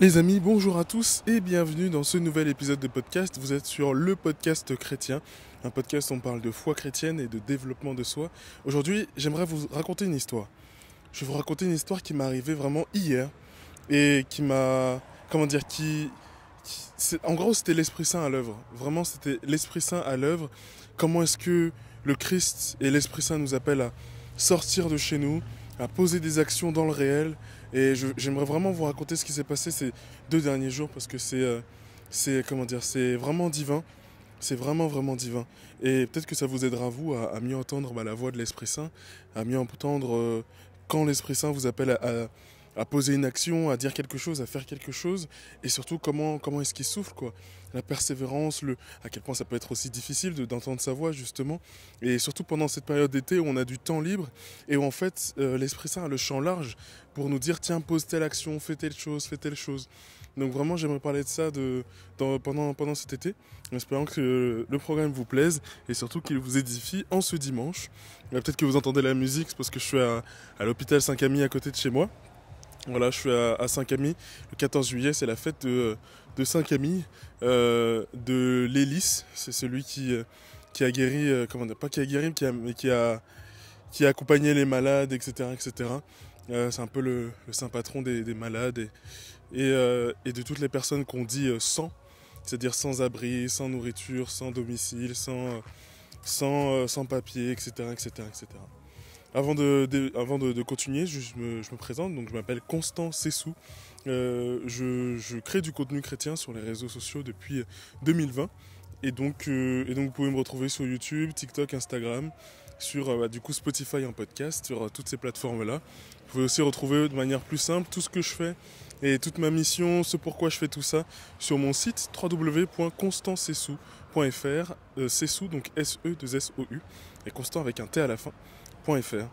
Les amis, bonjour à tous et bienvenue dans ce nouvel épisode de podcast. Vous êtes sur le podcast chrétien, un podcast où on parle de foi chrétienne et de développement de soi. Aujourd'hui, j'aimerais vous raconter une histoire. Je vais vous raconter une histoire qui m'est arrivée vraiment hier et qui m'a, comment dire, en gros, c'était l'Esprit Saint à l'œuvre. Vraiment, c'était l'Esprit Saint à l'œuvre. Comment est-ce que le Christ et l'Esprit Saint nous appellent à sortir de chez nous, à poser des actions dans le réel. Et j'aimerais vraiment vous raconter ce qui s'est passé ces 2 derniers jours parce que comment dire, c'est vraiment divin. C'est vraiment, vraiment divin. Et peut-être que ça vous aidera, vous, à mieux entendre la voix de l'Esprit Saint, à mieux entendre quand l'Esprit Saint vous appelle à poser une action, à dire quelque chose, à faire quelque chose, et surtout comment est-ce qu'il souffle, quoi. La persévérance, à quel point ça peut être aussi difficile d'entendre sa voix, justement, et surtout pendant cette période d'été où on a du temps libre, et où en fait l'Esprit Saint a le champ large pour nous dire, tiens, pose telle action, fais telle chose, fais telle chose. Donc vraiment, j'aimerais parler de ça pendant cet été, en espérant que le programme vous plaise, et surtout qu'il vous édifie en ce dimanche. Peut-être que vous entendez la musique, c'est parce que je suis à l'hôpital Saint-Camille à côté de chez moi. Voilà, je suis à Saint-Camille. Le 14 juillet, c'est la fête de Saint-Camille, de l'Hélice. C'est celui qui a guéri, comment dire, pas qui a guéri, mais qui a accompagné les malades, etc. etc. C'est un peu le saint patron des malades et de toutes les personnes qu'on dit sans, c'est-à-dire sans abri, sans nourriture, sans domicile, sans papier, etc. etc., etc. Avant de continuer, je me présente, donc je m'appelle Constant Sessou. Je crée du contenu chrétien sur les réseaux sociaux depuis 2020. Et donc vous pouvez me retrouver sur YouTube, TikTok, Instagram, sur du coup Spotify en podcast, sur toutes ces plateformes-là. Vous pouvez aussi retrouver de manière plus simple tout ce que je fais et toute ma mission, ce pourquoi je fais tout ça, sur mon site www.constantsessou.fr, Sessou, donc S-E-2-S-O-U, et Constant avec un T à la fin. .fr.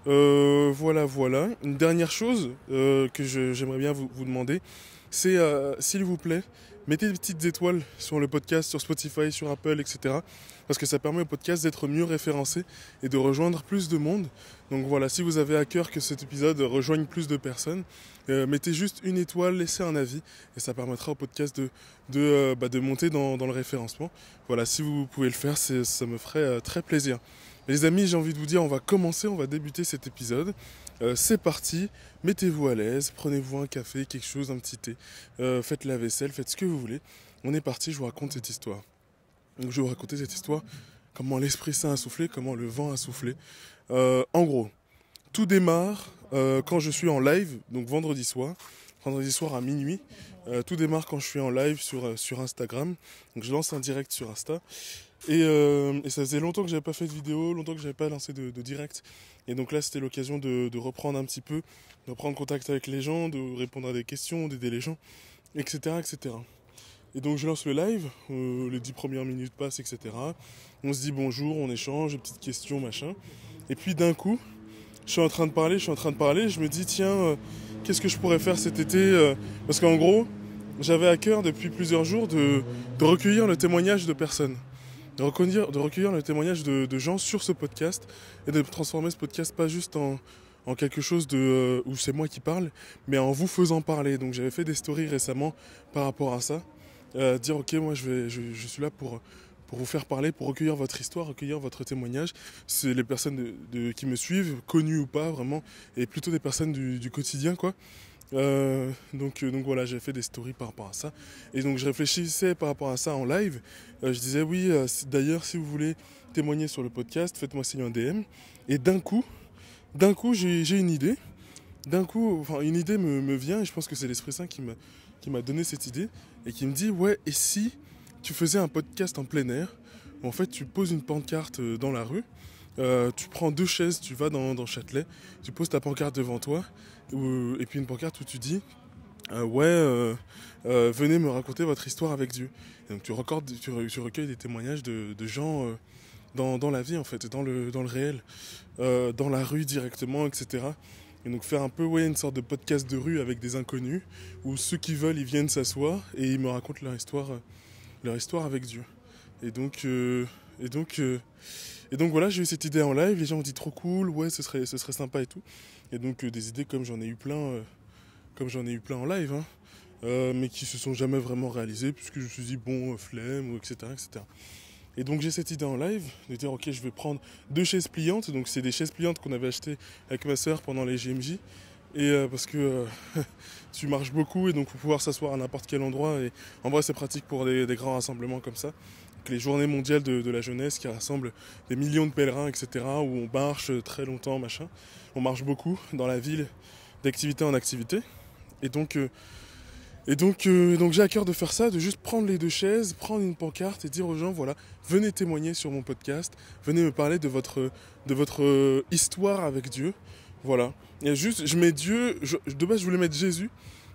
Voilà. Une dernière chose que j'aimerais bien vous demander, c'est s'il vous plaît, mettez des petites étoiles sur le podcast, sur Spotify, sur Apple, etc. Parce que ça permet au podcast d'être mieux référencé et de rejoindre plus de monde. Donc voilà, si vous avez à cœur que cet épisode rejoigne plus de personnes, mettez juste une étoile, laissez un avis et ça permettra au podcast de monter dans le référencement. Voilà, si vous pouvez le faire, ça me ferait très plaisir. Les amis, j'ai envie de vous dire, on va débuter cet épisode. C'est parti, mettez-vous à l'aise, prenez-vous un café, quelque chose, un petit thé, faites la vaisselle, faites ce que vous voulez. On est parti, je vous raconte cette histoire. Donc je vais vous raconter cette histoire, comment l'Esprit Saint a soufflé, comment le vent a soufflé. En gros, tout démarre quand je suis en live, donc vendredi soir à minuit. Tout démarre quand je suis en live sur Instagram. Donc je lance un direct sur Insta. Et ça faisait longtemps que j'avais pas fait de vidéo, longtemps que j'avais pas lancé de direct. Et donc là, c'était l'occasion de reprendre un petit peu, de reprendre contact avec les gens, de répondre à des questions, d'aider les gens, etc., etc. Et donc je lance le live, les 10 premières minutes passent, etc. On se dit bonjour, on échange, des petites questions, machin. Et puis d'un coup, je suis en train de parler, je me dis tiens, qu'est-ce que je pourrais faire cet été parce qu'en gros, j'avais à cœur depuis plusieurs jours de recueillir le témoignage de personnes. De recueillir le témoignage de gens sur ce podcast et de transformer ce podcast pas juste en quelque chose où c'est moi qui parle, mais en vous faisant parler. Donc j'avais fait des stories récemment par rapport à ça. Dire ok, moi je suis là pour vous faire parler, pour recueillir votre histoire, recueillir votre témoignage. C'est les personnes qui me suivent, connues ou pas vraiment, et plutôt des personnes du quotidien quoi. Donc voilà, j'ai fait des stories par rapport à ça. Et donc je réfléchissais par rapport à ça en live. Je disais oui, d'ailleurs si vous voulez témoigner sur le podcast, faites-moi signe un DM. Et d'un coup j'ai une idée. D'un coup, enfin une idée me vient et je pense que c'est l'Esprit Saint qui m'a donné cette idée et qui me dit ouais, et si tu faisais un podcast en plein air où en fait tu poses une pancarte dans la rue, tu prends 2 chaises, tu vas dans Châtelet, tu poses ta pancarte devant toi et puis une pancarte où tu dis venez me raconter votre histoire avec Dieu. Et donc tu recueilles des témoignages de gens dans la vie en fait, dans le réel, dans la rue directement, etc. Et donc faire un peu une sorte de podcast de rue avec des inconnus où ceux qui veulent ils viennent s'asseoir et ils me racontent leur histoire avec Dieu. Et donc euh, et donc euh, et donc voilà, j'ai eu cette idée en live, les gens ont dit trop cool, ouais ce serait sympa et tout. Et donc des idées comme j'en ai eu plein en live, hein. mais qui se sont jamais vraiment réalisées, puisque je me suis dit, bon, flemme, etc., etc. Et donc j'ai cette idée en live de dire ok, je vais prendre 2 chaises pliantes. Donc c'est des chaises pliantes qu'on avait achetées avec ma soeur pendant les JMJ. Et parce que tu marches beaucoup et donc pour pouvoir s'asseoir à n'importe quel endroit. Et en vrai c'est pratique pour des grands rassemblements comme ça. Donc, les journées mondiales de la jeunesse qui rassemblent des millions de pèlerins, etc. Où on marche très longtemps, machin. On marche beaucoup dans la ville d'activité en activité. Et donc donc j'ai à cœur de faire ça, de juste prendre les 2 chaises, prendre une pancarte et dire aux gens, voilà, venez témoigner sur mon podcast, venez me parler de votre histoire avec Dieu. Voilà. Et juste, je mets Dieu, de base je voulais mettre Jésus,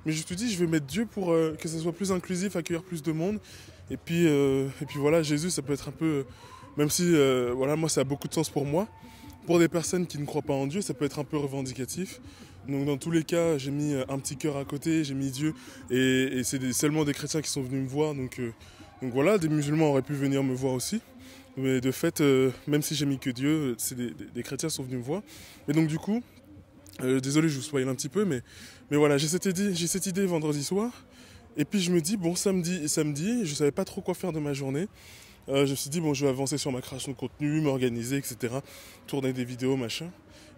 mais je te dis, je vais mettre Dieu pour que ça soit plus inclusif, accueillir plus de monde. Et puis voilà, Jésus, ça peut être un peu, même si, voilà, moi ça a beaucoup de sens pour moi. Pour des personnes qui ne croient pas en Dieu, ça peut être un peu revendicatif. Donc dans tous les cas, j'ai mis un petit cœur à côté, j'ai mis Dieu, et c'est seulement des chrétiens qui sont venus me voir. Donc voilà, des musulmans auraient pu venir me voir aussi. Mais de fait, même si j'ai mis que Dieu, c'est des chrétiens sont venus me voir. Et donc du coup, désolé, je vous spoil un petit peu, mais voilà, j'ai cette idée vendredi soir. Et puis je me dis, bon, samedi, je savais pas trop quoi faire de ma journée. Je me suis dit, bon, je vais avancer sur ma création de contenu, m'organiser, etc. Tourner des vidéos, machin.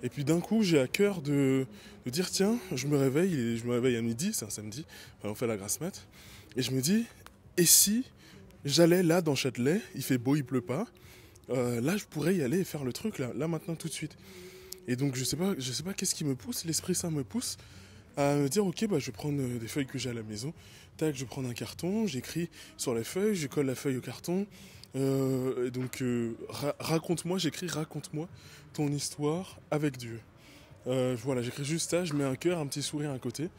Et puis d'un coup, j'ai à cœur de dire, tiens, je me réveille à midi, c'est un samedi, enfin, on fait la grasse mat. Et je me dis, et si j'allais là dans Châtelet, il fait beau, il pleut pas, là je pourrais y aller et faire le truc, là maintenant, tout de suite. Et donc je sais pas qu'est-ce qui me pousse, l'Esprit Saint me pousse à me dire, ok, bah, je vais prendre des feuilles que j'ai à la maison, tac, je vais prendre un carton, j'écris sur les feuilles, je colle la feuille au carton. Raconte-moi, j'écris raconte-moi ton histoire avec Dieu. Voilà, j'écris juste ça, je mets un cœur, un petit sourire à côté.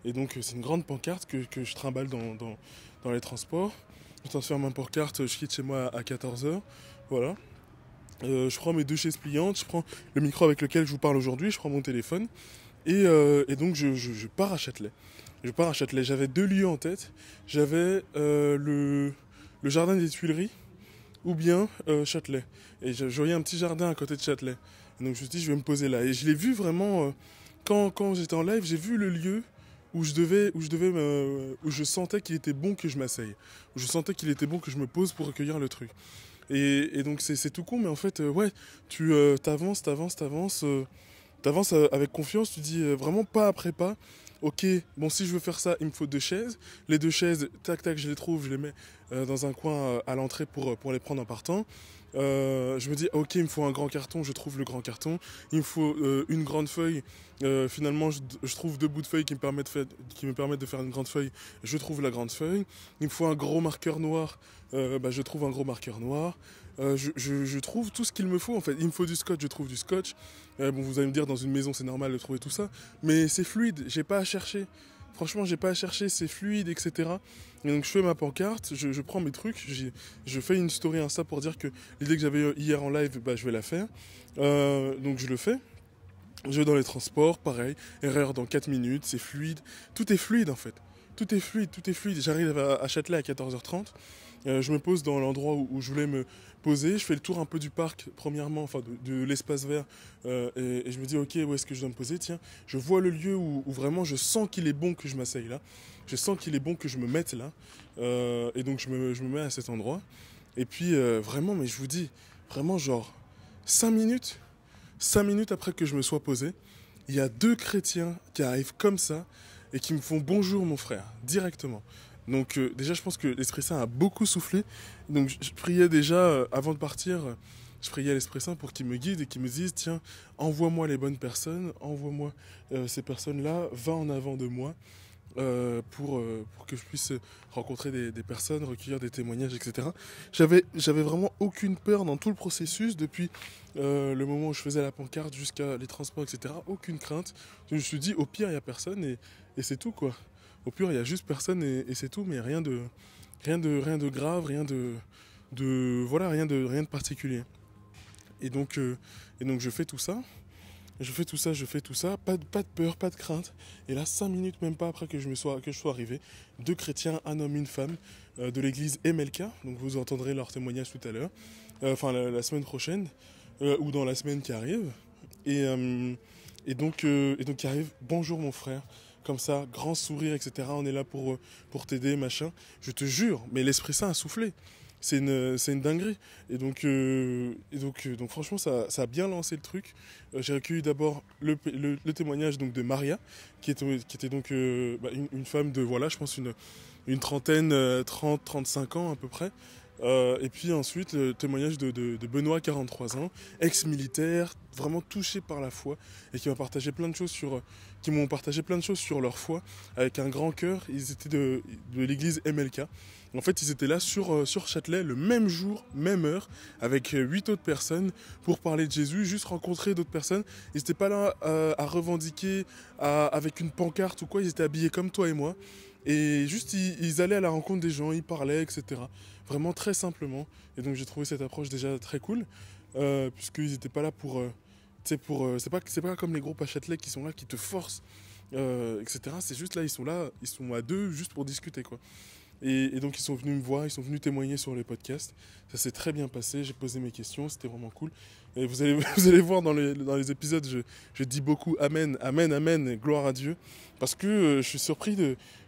Et donc c'est une grande pancarte que je trimballe dans les transports. Je transfère ma pancarte, je quitte chez moi à 14h. Voilà. Je prends mes 2 chaises pliantes, je prends le micro avec lequel je vous parle aujourd'hui, je prends mon téléphone. Et donc je pars à Châtelet. Je pars à Châtelet. J'avais 2 lieux en tête. J'avais le jardin des Tuileries ou bien Châtelet. Et je voyais un petit jardin à côté de Châtelet. Et donc je me suis dit, je vais me poser là. Et je l'ai vu vraiment, quand j'étais en live, j'ai vu le lieu où où je sentais qu'il était bon que je m'asseye. Où je sentais qu'il était bon que je me pose pour recueillir le truc. Et donc c'est tout con, mais en fait, ouais, tu t'avances avec confiance, tu dis vraiment pas après pas. Ok, bon, si je veux faire ça, il me faut 2 chaises. Les 2 chaises, tac tac, je les trouve, je les mets dans un coin à l'entrée pour les prendre en partant. Je me dis, ok, il me faut un grand carton, je trouve le grand carton. Il me faut une grande feuille. Finalement, je trouve 2 bouts de feuille qui me permettent de faire une grande feuille. Je trouve la grande feuille. Il me faut un gros marqueur noir. Bah, je trouve un gros marqueur noir. Je trouve tout ce qu'il me faut en fait. Il me faut du scotch, je trouve du scotch. Bon, vous allez me dire, dans une maison, c'est normal de trouver tout ça. Mais c'est fluide, j'ai pas à chercher. Franchement, j'ai pas à chercher, c'est fluide, etc. Et donc, je fais ma pancarte, je prends mes trucs, je fais une story Insta pour dire que l'idée que j'avais hier en live, bah, je vais la faire. Donc, je le fais. Je vais dans les transports, pareil. Erreur dans 4 minutes, c'est fluide. Tout est fluide en fait. Tout est fluide, tout est fluide. J'arrive à Châtelet à 14h30. Je me pose dans l'endroit où je voulais me poser. Je fais le tour un peu du parc, premièrement, enfin de l'espace vert. Et je me dis, ok, où est-ce que je dois me poser? Tiens, je vois le lieu où vraiment je sens qu'il est bon que je m'asseye là. Je sens qu'il est bon que je me mette là. Et donc je me mets à cet endroit. Et puis vraiment, mais je vous dis, vraiment genre 5 minutes, 5 minutes après que je me sois posé, il y a 2 chrétiens qui arrivent comme ça et qui me font bonjour mon frère, directement. Donc déjà je pense que l'Esprit Saint a beaucoup soufflé. Donc je priais déjà avant de partir, je priais à l'Esprit Saint pour qu'il me guide et qu'il me dise, tiens, envoie-moi les bonnes personnes, envoie-moi ces personnes-là, va en avant de moi. Pour que je puisse rencontrer des personnes, recueillir des témoignages, etc. J'avais vraiment aucune peur dans tout le processus, depuis le moment où je faisais la pancarte jusqu'à les transports, etc. Aucune crainte. Je me suis dit, au pire, il n'y a personne et c'est tout, quoi. Au pire, il y a juste personne et c'est tout, mais rien de grave, voilà, rien de particulier. Et donc je fais tout ça. Je fais tout ça, pas de peur, pas de crainte. Et là, 5 minutes même pas après que je sois arrivé, 2 chrétiens, un homme, une femme, de l'église Emelka, donc vous entendrez leur témoignage tout à l'heure, enfin la semaine prochaine, ou dans la semaine qui arrive. Et donc qui arrive, bonjour mon frère, comme ça, grand sourire, etc. On est là pour t'aider, machin. Je te jure, mais l'Esprit Saint a soufflé. C'est une dinguerie. Donc franchement, ça a bien lancé le truc. J'ai recueilli d'abord le témoignage donc, de Maria, qui était donc une femme de, voilà, je pense une trentaine, 30-35 ans à peu près. Et puis ensuite, le témoignage de Benoît, 43 ans, ex-militaire, vraiment touché par la foi, et qui m'ont partagé plein de choses sur leur foi, avec un grand cœur. Ils étaient de l'église MLK. En fait, ils étaient là sur Châtelet, le même jour, même heure, avec 8 autres personnes, pour parler de Jésus, juste rencontrer d'autres personnes. Ils n'étaient pas là à revendiquer avec une pancarte ou quoi, ils étaient habillés comme toi et moi. Et juste, ils allaient à la rencontre des gens, ils parlaient, etc. Vraiment très simplement. Et donc j'ai trouvé cette approche déjà très cool, puisqu'ils n'étaient pas là c'est pas comme les groupes à Châtelet qui sont là, qui te forcent, etc. C'est juste là, ils sont à deux juste pour discuter, quoi. Et donc ils sont venus me voir, ils sont venus témoigner sur les podcasts. Ça s'est très bien passé, j'ai posé mes questions, c'était vraiment cool. Et vous allez voir dans les épisodes, je dis beaucoup Amen, Amen, Amen, et gloire à Dieu. Parce que je suis surpris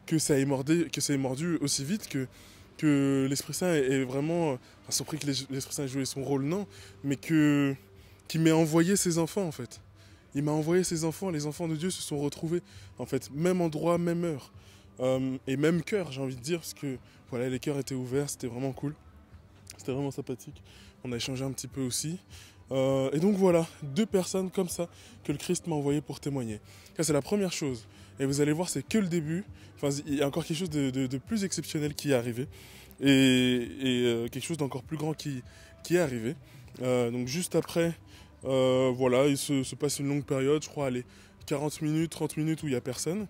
que ça ait mordu aussi vite, que l'Esprit Saint est vraiment... Enfin, surpris que l'Esprit Saint ait joué son rôle, non, mais qu'il m'ait envoyé ses enfants, en fait. Il m'a envoyé ses enfants, les enfants de Dieu se sont retrouvés, en fait, même endroit, même heure. Et même cœur, j'ai envie de dire, parce que voilà, les cœurs étaient ouverts, c'était vraiment cool. C'était vraiment sympathique. On a échangé un petit peu aussi. Et donc voilà, 2 personnes comme ça que le Christ m'a envoyé pour témoigner. Ça, c'est la première chose. Et vous allez voir, c'est que le début. Enfin, il y a encore quelque chose de plus exceptionnel qui est arrivé. Et quelque chose d'encore plus grand qui est arrivé. Donc juste après, voilà, il se passe une longue période, je crois, allez, 40 minutes, 30 minutes où il n'y a personne.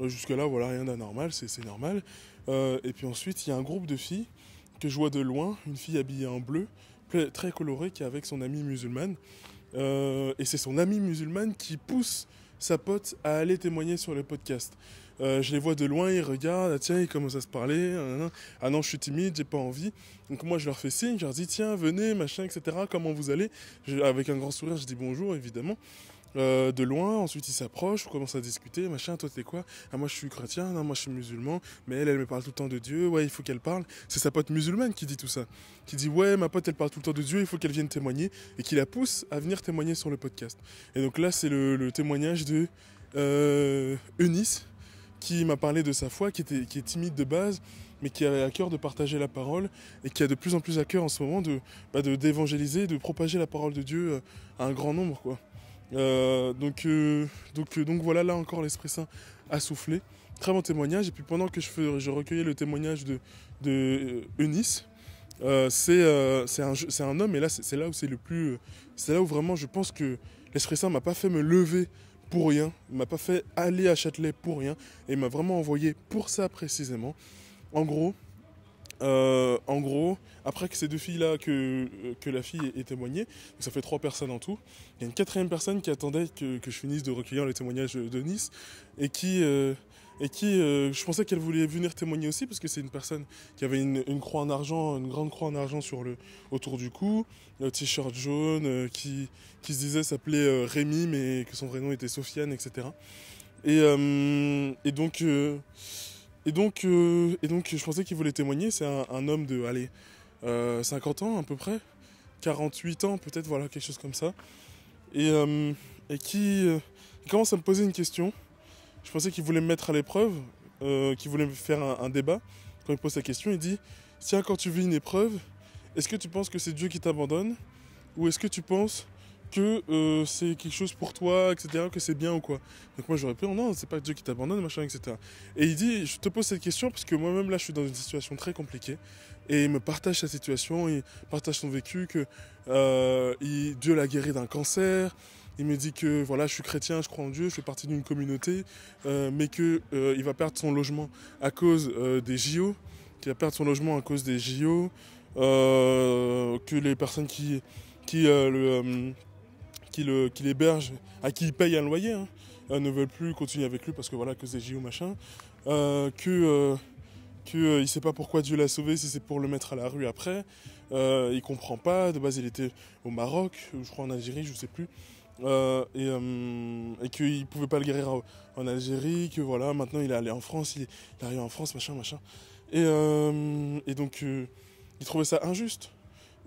Jusque-là, voilà, rien d'anormal, c'est normal. Et puis ensuite, il y a un groupe de filles que je vois de loin, une fille habillée en bleu, très colorée, qui est avec son amie musulmane. Et c'est son amie musulmane qui pousse sa pote à aller témoigner sur le podcast. Je les vois de loin, ils regardent, ah, tiens, ils commencent à se parler. Ah non, je suis timide, j'ai pas envie. Donc moi, je leur fais signe, je leur dis, tiens, venez, machin, etc. Comment vous allez? Avec un grand sourire, je dis bonjour, évidemment. De loin, ensuite ils s'approchent, on commence à discuter, machin, toi t'es quoi? Ah moi je suis chrétien, non moi je suis musulman, mais elle me parle tout le temps de Dieu, ouais il faut qu'elle parle. C'est sa pote musulmane qui dit tout ça, qui dit ouais ma pote elle parle tout le temps de Dieu, il faut qu'elle vienne témoigner, et qui la pousse à venir témoigner sur le podcast. Et donc là c'est le témoignage de Eunice, qui m'a parlé de sa foi, qui est timide de base, mais qui avait à cœur de partager la parole, et qui a de plus en plus à cœur en ce moment d'évangéliser, de propager la parole de Dieu à un grand nombre, quoi. Donc voilà, là encore l'Esprit Saint a soufflé. Très bon témoignage. Et puis pendant que je recueillais le témoignage de Eunice, c'est un homme, et là c'est là où c'est là où vraiment je pense que l'Esprit Saint m'a pas fait me lever pour rien, il m'a pas fait aller à Châtelet pour rien, et il m'a vraiment envoyé pour ça précisément. En gros, après que ces 2 filles-là, que la fille ait témoigné, donc ça fait 3 personnes en tout, il y a une 4e personne qui attendait que je finisse de recueillir les témoignages de Nice, et qui, je pensais qu'elle voulait venir témoigner aussi, parce que c'est une personne qui avait une croix en argent, une grande croix en argent autour du cou, un t-shirt jaune, qui se disait s'appelait Rémi, mais que son vrai nom était Sofiane, etc. Et donc... Et donc, je pensais qu'il voulait témoigner. C'est un homme de, allez, 50 ans à peu près, 48 ans peut-être, voilà, quelque chose comme ça. Et qui il commence à me poser une question. Je pensais qu'il voulait me mettre à l'épreuve, qu'il voulait me faire un débat. Quand il pose sa question, il dit, tiens, quand tu vis une épreuve, est-ce que tu penses que c'est Dieu qui t'abandonne? Ou est-ce que tu penses que c'est quelque chose pour toi, etc., que c'est bien ou quoi? Donc moi je réponds, non, c'est pas Dieu qui t'abandonne, machin, etc. Et il dit, je te pose cette question parce que moi-même là je suis dans une situation très compliquée, et il me partage sa situation, il partage son vécu, que Dieu l'a guéri d'un cancer. Il me dit que voilà, je suis chrétien, je crois en Dieu, je fais partie d'une communauté, mais que il va perdre son logement à cause des JO, qu'il va perdre son logement à cause des JO, que les personnes qui l'héberge, à qui il paye un loyer, hein, ne veulent plus continuer avec lui parce que voilà, à cause des JO machin, il sait pas pourquoi Dieu l'a sauvé, si c'est pour le mettre à la rue après, il comprend pas. De base il était au Maroc, je crois en Algérie, je sais plus, et qu'il ne pouvait pas le guérir en Algérie, que voilà, maintenant il est allé en France, il est arrivé en France, machin, machin. Et donc, il trouvait ça injuste.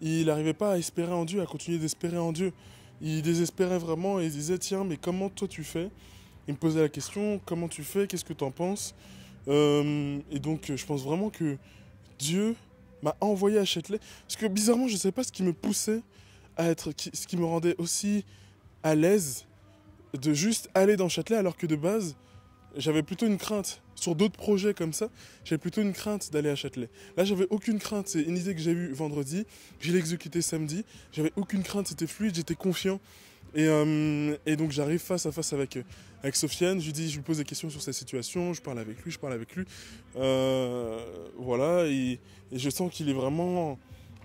Il n'arrivait pas à espérer en Dieu, à continuer d'espérer en Dieu. Il désespérait vraiment et il disait, tiens, mais comment toi tu fais? Il me posait la question, comment tu fais? Qu'est-ce que tu en penses? Et donc, je pense vraiment que Dieu m'a envoyé à Châtelet. Parce que bizarrement, je ne sais pas ce qui me poussait à être, ce qui me rendait aussi à l'aise de juste aller dans Châtelet, alors que de base, j'avais plutôt une crainte. Sur d'autres projets comme ça, j'avais plutôt une crainte d'aller à Châtelet. Là, j'avais aucune crainte. C'est une idée que j'ai eue vendredi. Je l'ai exécutée samedi. J'avais aucune crainte. C'était fluide. J'étais confiant. Et donc, j'arrive face à face avec Sofiane. Je lui pose des questions sur sa situation. Je parle avec lui. Voilà. Et je sens qu'il est vraiment.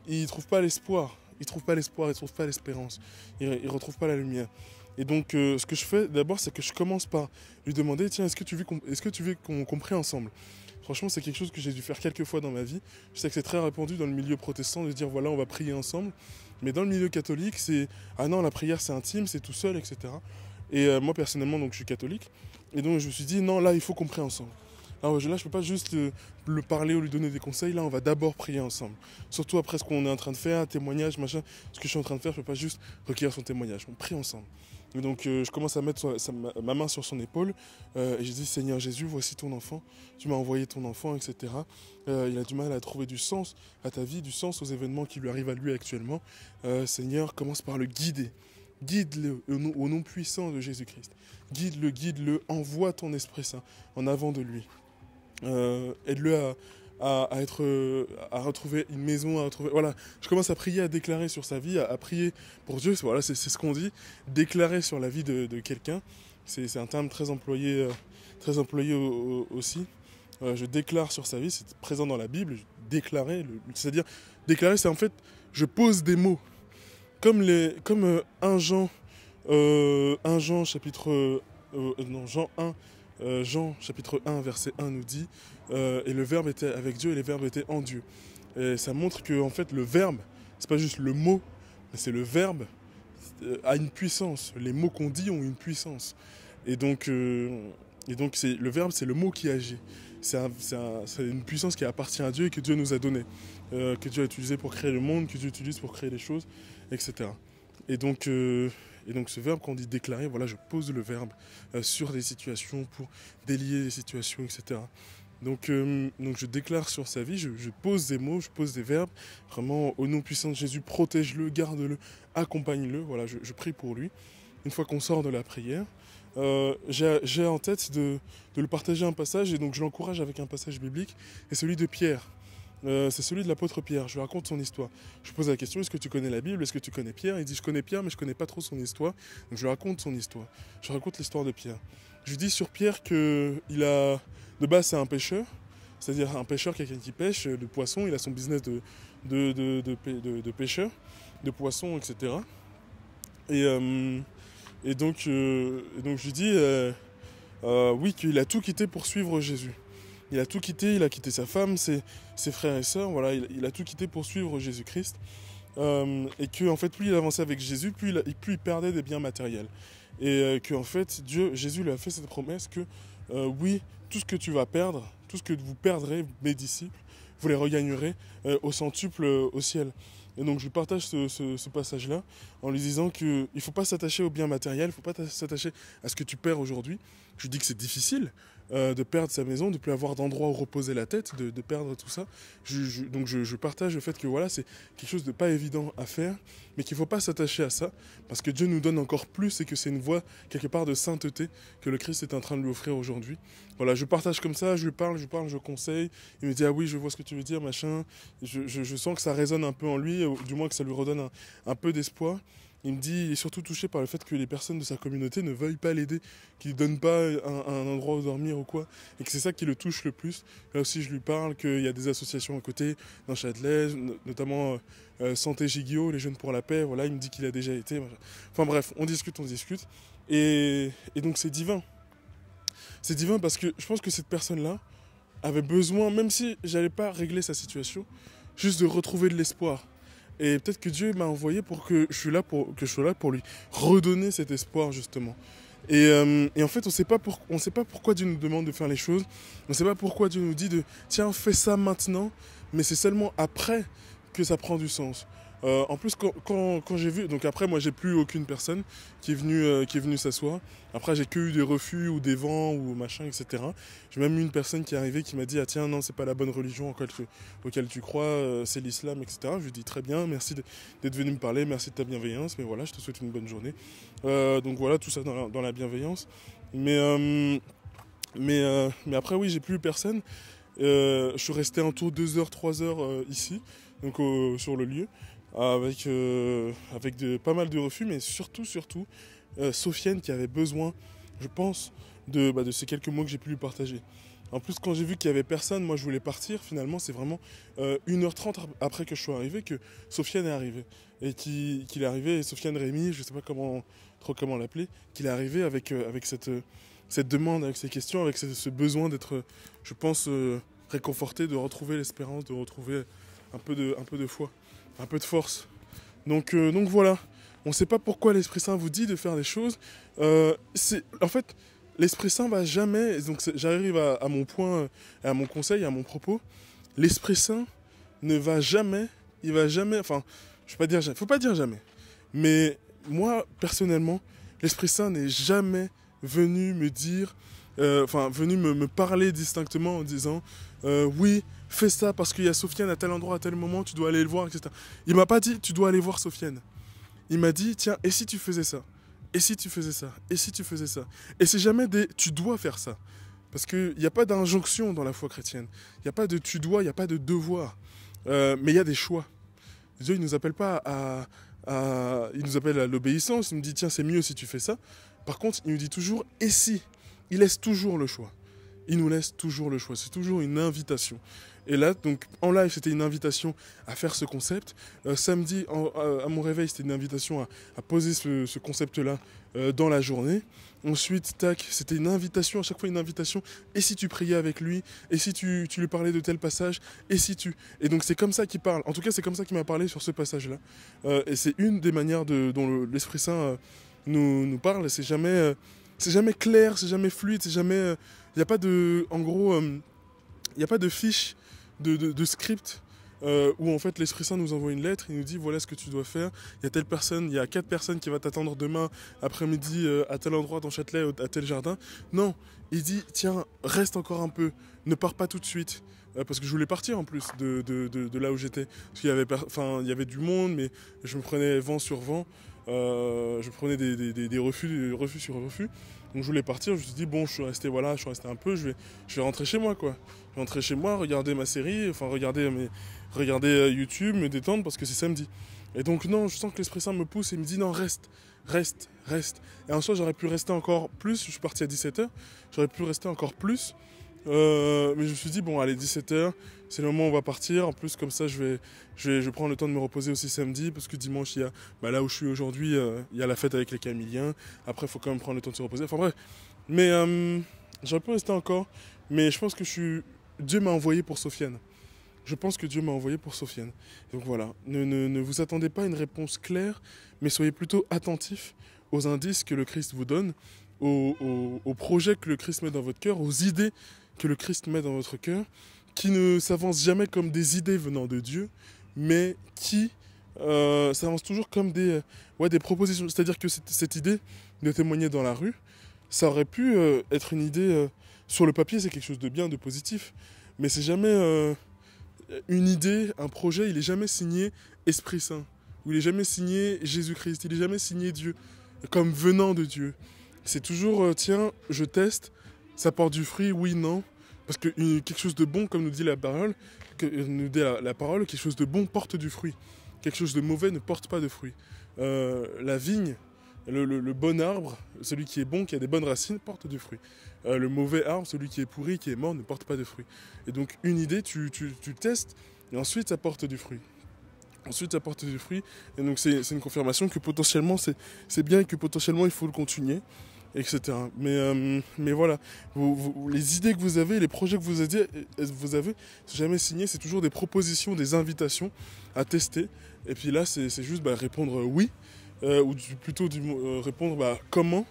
Il trouve pas l'espoir. Il trouve pas l'espérance. Il retrouve pas la lumière. Et donc, ce que je fais d'abord, c'est que je commence par lui demander, tiens, est-ce que tu veux qu'on prie ensemble? Franchement, c'est quelque chose que j'ai dû faire quelques fois dans ma vie. Je sais que c'est très répandu dans le milieu protestant de dire, voilà, on va prier ensemble. Mais dans le milieu catholique, c'est, ah non, la prière, c'est intime, c'est tout seul, etc. Et moi, personnellement, donc, je suis catholique. Et donc, je me suis dit, non, là, il faut qu'on prie ensemble. Là, je ne peux pas juste le parler ou lui donner des conseils. Là, on va d'abord prier ensemble. Surtout après ce qu'on est en train de faire, témoignage, machin. Ce que je suis en train de faire, je ne peux pas juste recueillir son témoignage. On prie ensemble. Et donc, je commence à mettre ma main sur son épaule. Et je dis, Seigneur Jésus, voici ton enfant. Tu m'as envoyé ton enfant, etc. Il a du mal à trouver du sens à ta vie, du sens aux événements qui lui arrivent à lui actuellement. Seigneur, commence par le guider. Guide-le au nom puissant de Jésus-Christ. Guide-le, envoie ton Esprit Saint en avant de lui. Aide-le à retrouver une maison, voilà. Je commence à prier, à déclarer sur sa vie, à prier pour Dieu. Voilà, c'est ce qu'on dit. Déclarer sur la vie de quelqu'un. C'est un terme très employé aussi. Je déclare sur sa vie, c'est présent dans la Bible. Déclarer, c'est-à-dire déclarer, c'est en fait, je pose des mots. Comme 1 Jean chapitre Jean 1 Jean chapitre 1 verset 1 nous dit et le verbe était avec Dieu et le verbe était en Dieu. Et ça montre que en fait le verbe, c'est pas juste le mot, mais c'est le verbe a une puissance. Les mots qu'on dit ont une puissance. Et donc le verbe, c'est le mot qui agit. C'est une puissance qui appartient à Dieu et que Dieu nous a donnée, que Dieu a utilisé pour créer le monde, que Dieu utilise pour créer les choses, etc. Et donc ce verbe, quand on dit déclarer, voilà, je pose le verbe sur des situations pour délier les situations, etc. Donc je déclare sur sa vie, je pose des mots, je pose des verbes. Vraiment, au nom puissant de Jésus, protège-le, garde-le, accompagne-le. Voilà, je prie pour lui. Une fois qu'on sort de la prière, j'ai en tête de le partager un passage, et donc je l'encourage avec un passage biblique, et celui de Pierre. C'est celui de l'apôtre Pierre. Je lui raconte son histoire. Je lui pose la question, est-ce que tu connais la Bible? Est-ce que tu connais Pierre? Il dit, je connais Pierre, mais je connais pas trop son histoire. Donc je lui raconte son histoire. Je raconte l'histoire de Pierre. Je lui dis sur Pierre que de base, c'est un pêcheur. C'est-à-dire un pêcheur, quelqu'un qui pêche de poissons. Il a son business de pêcheur, de poissons, etc. Et donc je lui dis, oui, qu'il a tout quitté pour suivre Jésus. Il a tout quitté, il a quitté sa femme, ses frères et sœurs, voilà, il a tout quitté pour suivre Jésus-Christ. Et que en fait, plus il avançait avec Jésus, plus il perdait des biens matériels. Et que en fait, Jésus lui a fait cette promesse que oui, tout ce que tu vas perdre, tout ce que vous perdrez, mes disciples, vous les regagnerez au centuple au ciel. Et donc je lui partage ce passage-là en lui disant qu'il ne faut pas s'attacher aux biens matériels, il ne faut pas s'attacher à ce que tu perds aujourd'hui. Je lui dis que c'est difficile de perdre sa maison, de ne plus avoir d'endroit où reposer la tête, de perdre tout ça. Donc je partage le fait que voilà, c'est quelque chose de pas évident à faire, mais qu'il ne faut pas s'attacher à ça, parce que Dieu nous donne encore plus et que c'est une voie quelque part de sainteté que le Christ est en train de lui offrir aujourd'hui. Voilà, je partage comme ça, je lui parle, je conseille. Il me dit, ah oui, je vois ce que tu veux dire, machin. Je sens que ça résonne un peu en lui, ou du moins que ça lui redonne un peu d'espoir. Il me dit, il est surtout touché par le fait que les personnes de sa communauté ne veuillent pas l'aider, qu'ils ne donnent pas un endroit où dormir ou quoi, et que c'est ça qui le touche le plus. Là aussi, je lui parle qu'il y a des associations à côté, dans Châtelet, notamment Santé Giguio, les Jeunes pour la Paix, voilà, il me dit qu'il a déjà été. Enfin bref, on discute. Et donc c'est divin. C'est divin parce que je pense que cette personne-là avait besoin, même si j'allais pas régler sa situation, juste de retrouver de l'espoir. Et peut-être que Dieu m'a envoyé pour que je sois là pour lui redonner cet espoir, justement. Et en fait, on sait pas pourquoi Dieu nous demande de faire les choses. On ne sait pas pourquoi Dieu nous dit de tiens, fais ça maintenant, mais c'est seulement après que ça prend du sens. En plus, quand j'ai vu, donc après, moi, j'ai plus aucune personne qui est venue s'asseoir. Après, j'ai que eu des refus ou des vents ou machin, etc. J'ai même eu une personne qui est arrivée qui m'a dit ah tiens, non, c'est pas la bonne religion auquel tu crois, c'est l'islam, etc. Je lui dis très bien, merci d'être venu me parler, merci de ta bienveillance, mais voilà, je te souhaite une bonne journée. Donc voilà, tout ça dans la bienveillance. Mais après, oui, j'ai plus eu personne. Je suis resté un tour 2 heures, 3 heures ici, donc sur le lieu, avec pas mal de refus, mais surtout, Sofiane qui avait besoin, je pense, de ces quelques mots que j'ai pu lui partager. En plus, quand j'ai vu qu'il n'y avait personne, moi je voulais partir. Finalement, c'est vraiment 1h30 après que je sois arrivé que Sofiane est arrivé. Et qu'il est arrivé, et Sofiane Rémy, je ne sais pas trop comment l'appeler, qu'il est arrivé avec cette demande, avec ces questions, avec ce besoin d'être, je pense, réconforté, de retrouver l'espérance, de retrouver un peu de foi, un peu de force. Donc voilà, on ne sait pas pourquoi l'Esprit Saint vous dit de faire des choses. En fait, l'Esprit Saint va jamais, donc j'arrive à mon point, à mon conseil, à mon propos. L'Esprit Saint ne va jamais, enfin, je vais pas dire, faut pas dire jamais. Mais moi, personnellement, l'Esprit Saint n'est jamais venu me dire, venu me parler distinctement en disant, oui, fais ça parce qu'il y a Sofiane à tel endroit, à tel moment, tu dois aller le voir, etc. Il m'a pas dit, tu dois aller voir Sofiane. Il m'a dit, tiens, et si tu faisais ça? Et si tu faisais ça? Et si tu faisais ça? Et c'est jamais des tu dois faire ça. Parce qu'il n'y a pas d'injonction dans la foi chrétienne. Il n'y a pas de tu dois, il n'y a pas de devoir. Mais il y a des choix. Dieu, il ne nous appelle pas il nous appelle à l'obéissance. Il nous dit, tiens, c'est mieux si tu fais ça. Par contre, il nous dit toujours, et si? Il laisse toujours le choix. Il nous laisse toujours le choix. C'est toujours une invitation. Et là, donc, en live, c'était une invitation à faire ce concept. Samedi, à mon réveil, c'était une invitation à poser ce concept-là dans la journée. Ensuite, tac, c'était une invitation, à chaque fois une invitation. Et si tu priais avec lui? Et si tu lui parlais de tel passage? Et si tu... Et donc, c'est comme ça qu'il parle. En tout cas, c'est comme ça qu'il m'a parlé sur ce passage-là. Et c'est une des manières dont l'Esprit Saint nous parle. C'est jamais clair, c'est jamais fluide, c'est jamais... Il n'y a pas de... En gros, il n'y a pas de fiche de script où en fait l'Esprit Saint nous envoie une lettre, il nous dit voilà ce que tu dois faire, il y a telle personne, il y a 4 personnes qui vont t'attendre demain après-midi à tel endroit dans Châtelet ou à tel jardin. Non, il dit tiens, reste encore un peu, ne pars pas tout de suite. Parce que je voulais partir en plus de là où j'étais. Parce qu'il y avait, il y avait du monde, mais je me prenais vent sur vent. Je prenais des refus sur refus. Donc je voulais partir, je me suis dit bon, je suis resté un peu, je vais rentrer chez moi quoi. Je vais rentrer chez moi, regarder ma série, regarder YouTube, me détendre parce que c'est samedi. Et donc non, je sens que l'Esprit Saint me pousse et me dit non, reste. Et en soi, j'aurais pu rester encore plus, je suis parti à 17h, j'aurais pu rester encore plus. Mais je me suis dit bon allez 17h, c'est le moment où on va partir. En plus comme ça je prends le temps de me reposer aussi samedi parce que dimanche il y a là où je suis aujourd'hui il y a la fête avec les Camiliens. Après il faut quand même prendre le temps de se reposer. Enfin bref. Mais j'aurais pu rester encore. Mais je pense que Dieu m'a envoyé pour Sofiane. Je pense que Dieu m'a envoyé pour Sofiane. Donc voilà, ne vous attendez pas à une réponse claire, mais soyez plutôt attentifs aux indices que le Christ vous donne, aux projets que le Christ met dans votre cœur, aux idées que le Christ met dans votre cœur, qui ne s'avancent jamais comme des idées venant de Dieu, mais qui s'avancent toujours comme des propositions. C'est-à-dire que cette idée de témoigner dans la rue, ça aurait pu être une idée sur le papier, c'est quelque chose de bien, de positif, mais c'est jamais une idée, un projet, il est jamais signé Esprit Saint, ou il est jamais signé Jésus-Christ, il est jamais signé Dieu, comme venant de Dieu. C'est toujours, tiens, je teste, ça porte du fruit, oui, non. Parce que quelque chose de bon, comme nous dit la parole, quelque chose de bon porte du fruit. Quelque chose de mauvais ne porte pas de fruit. La vigne, le bon arbre, celui qui est bon, qui a des bonnes racines, porte du fruit. Le mauvais arbre, celui qui est pourri, qui est mort, ne porte pas de fruit. Et donc une idée, tu testes, et ensuite ça porte du fruit. Et donc c'est une confirmation que potentiellement c'est bien et que potentiellement il faut le continuer. etc. Mais voilà, les idées que vous avez, les projets que vous avez, c'est jamais signé, c'est toujours des propositions, des invitations à tester. Et puis là, c'est juste répondre oui, répondre comment.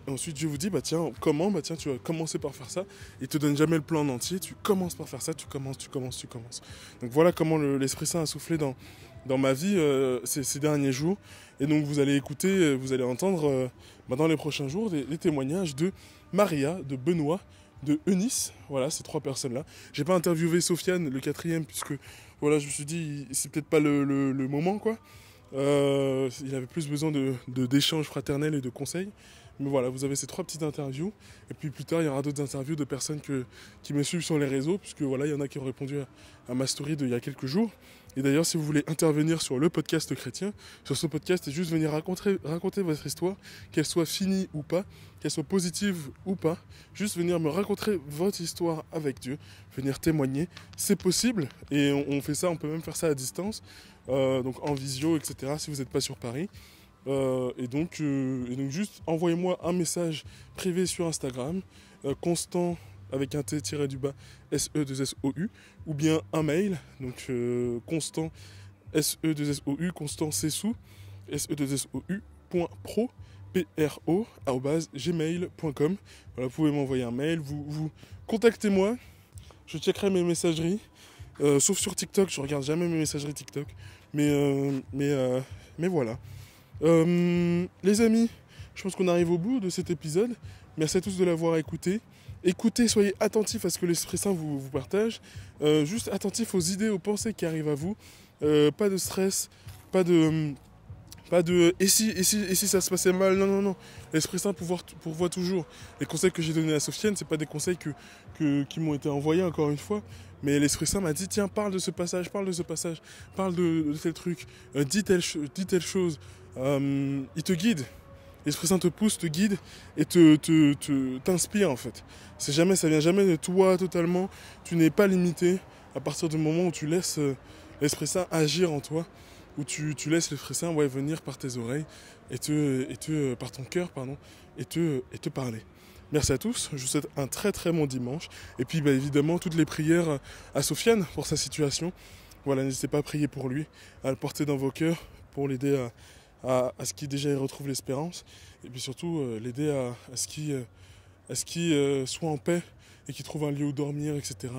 Ensuite, je vous dis, comment, tu vas commencer par faire ça. Il te donne jamais le plan en entier, tu commences par faire ça, tu commences. Donc voilà comment l'Esprit Saint a soufflé dans ma vie ces derniers jours. Et donc vous allez écouter, vous allez entendre dans les prochains jours les témoignages de Maria, de Benoît, de Eunice. Voilà, ces 3 personnes-là. J'ai pas interviewé Sofiane, le 4e, puisque voilà, je me suis dit, c'est peut-être pas le moment, quoi. Il avait plus besoin d'échanges fraternels et de conseils. Mais voilà, vous avez ces 3 petites interviews. Et puis plus tard, il y aura d'autres interviews de personnes qui me suivent sur les réseaux, puisque voilà, il y en a qui ont répondu à ma story d'il y a quelques jours. Et d'ailleurs, si vous voulez intervenir sur le podcast chrétien, sur ce podcast, et juste venir raconter votre histoire, qu'elle soit finie ou pas, qu'elle soit positive ou pas, juste venir me raconter votre histoire avec Dieu, venir témoigner, c'est possible. Et on fait ça, on peut même faire ça à distance, donc en visio, etc., si vous n'êtes pas sur Paris. Et donc juste envoyez-moi un message privé sur Instagram, Constant avec un T-du-bas SE2SOU, ou bien un mail, donc Constant SE2SOU, Constant Sessou, SE2SOU.pro, pro@gmail.com. Voilà, vous pouvez m'envoyer un mail, vous contactez-moi, je checkerai mes messageries, sauf sur TikTok, je regarde jamais mes messageries TikTok, mais voilà. Les amis, je pense qu'on arrive au bout de cet épisode. Merci à tous de l'avoir écouté. Écoutez, soyez attentifs à ce que l'Esprit Saint vous partage. Juste attentifs aux idées, aux pensées qui arrivent à vous. Pas de stress, pas de et si ça se passait mal. Non. L'Esprit Saint pourvoit toujours. Les conseils que j'ai donnés à Sofiane, c'est pas des conseils qui m'ont été envoyés encore une fois. Mais l'Esprit Saint m'a dit, tiens, parle de ce passage, parle de tel truc, dis telle chose. Il te guide. L'Esprit Saint te pousse, te guide et t'inspire en fait. Ça vient jamais de toi totalement. Tu n'es pas limité à partir du moment où tu laisses l'Esprit Saint agir en toi, où tu laisses l'Esprit Saint venir par tes oreilles et par ton cœur, pardon, et te parler. Merci à tous, je vous souhaite un très très bon dimanche. Et puis évidemment, toutes les prières à Sofiane pour sa situation. Voilà, n'hésitez pas à prier pour lui, à le porter dans vos cœurs, pour l'aider à ce qu'il déjà retrouve l'espérance. Et puis surtout, l'aider à ce qu'il soit en paix et qu'il trouve un lieu où dormir, etc.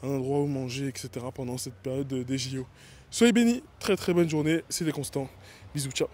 Un endroit où manger, etc. pendant cette période des JO. Soyez bénis, très très bonne journée, c'était Constant. Bisous, ciao.